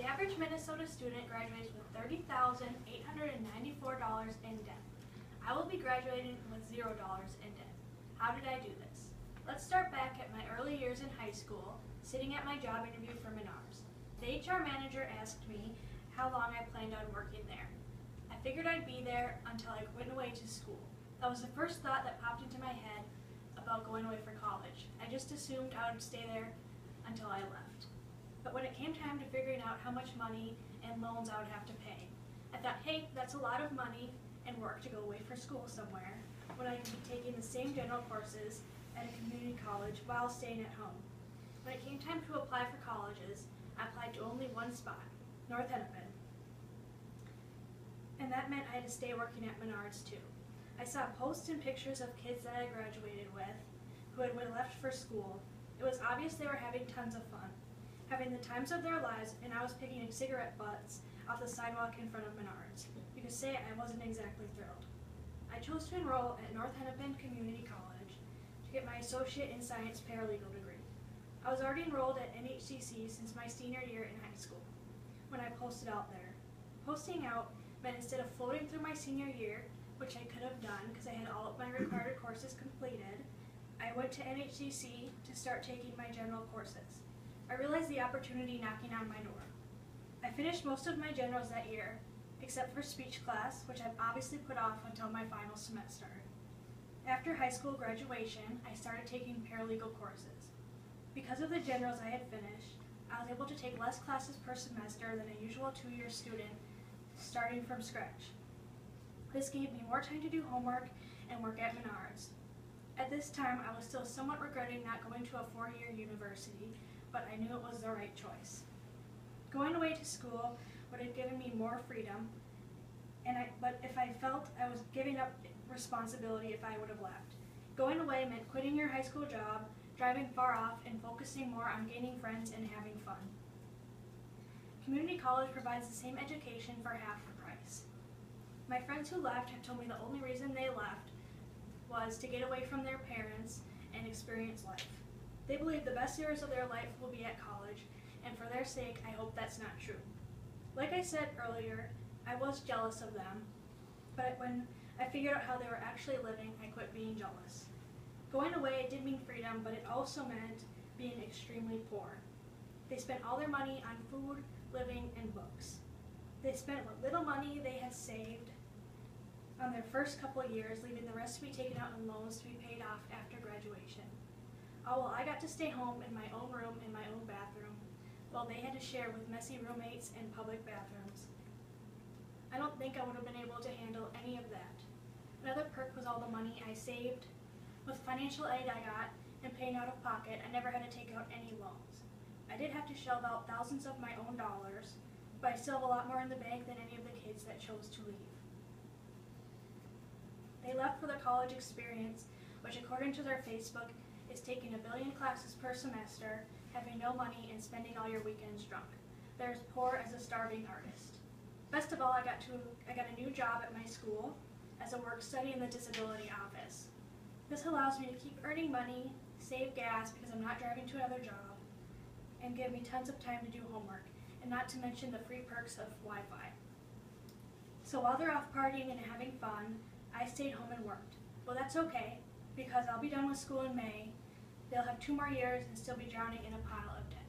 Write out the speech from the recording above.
average Minnesota student graduates with $30,894 in debt. I will be graduating with $0 in debt. How did I do this? Let's start back at my early years in high school, sitting at my job interview for Menards. The HR manager asked me how long I planned on working there. I figured I'd be there until I went away to school. That was the first thought that popped into my head about going away for college. I just assumed I would stay there until I left. But when it came time to figuring out how much money and loans I would have to pay, I thought, hey, that's a lot of money and work to go away for school somewhere when I could be taking the same general courses at a community college while staying at home. When it came time to apply for colleges, I applied to only one spot, North Hennepin. And that meant I had to stay working at Menards too. I saw posts and pictures of kids that I graduated with who had left for school. It was obvious they were having tons of fun, having the times of their lives, and I was picking cigarette butts off the sidewalk in front of Menards. You could say I wasn't exactly thrilled. I chose to enroll at North Hennepin Community College to get my associate in science paralegal degree. I was already enrolled at NHCC since my senior year in high school when I posted out there. Posting out meant instead of floating through my senior year, which I could have done because I had all of my required courses completed, I went to NHCC to start taking my general courses. I realized the opportunity knocking on my door. I finished most of my generals that year, except for speech class, which I've obviously put off until my final semester. After high school graduation, I started taking paralegal courses. Because of the generals I had finished, I was able to take less classes per semester than a usual two-year student starting from scratch. This gave me more time to do homework and work at Menards. At this time, I was still somewhat regretting not going to a four-year university, but I knew it was the right choice. Going away to school would have given me more freedom, but if I felt I was giving up responsibility if I would have left. Going away meant quitting your high school job, driving far off, and focusing more on gaining friends and having fun. Community college provides the same education for half the price. My friends who left have told me the only reason they left was to get away from their parents and experience life. They believe the best years of their life will be at college, and for their sake, I hope that's not true. Like I said earlier, I was jealous of them, but when I figured out how they were actually living, I quit being jealous. Going away did mean freedom, but it also meant being extremely poor. They spent all their money on food, living, and books. They spent what little money they had saved on their first couple of years, leaving the rest to be taken out in loans to be paid off after graduation. Oh well, I got to stay home in my own room in my own bathroom, while they had to share with messy roommates and public bathrooms. I don't think I would have been able to handle any of that. Another perk was all the money I saved. With financial aid I got and paying out of pocket, I never had to take out any loans. I did have to shell out thousands of my own dollars, but I still have a lot more in the bank than any of the kids that chose to leave. They left for the college experience, which according to their Facebook is taking 1 billion classes per semester, having no money, and spending all your weekends drunk. They're as poor as a starving artist. Best of all, I got a new job at my school as a work study in the disability office. This allows me to keep earning money, save gas because I'm not driving to another job, and give me tons of time to do homework, and not to mention the free perks of Wi-Fi. So while they're off partying and having fun, I stayed home and worked. Well, that's okay, because I'll be done with school in May. They'll have 2 more years and still be drowning in a pile of debt.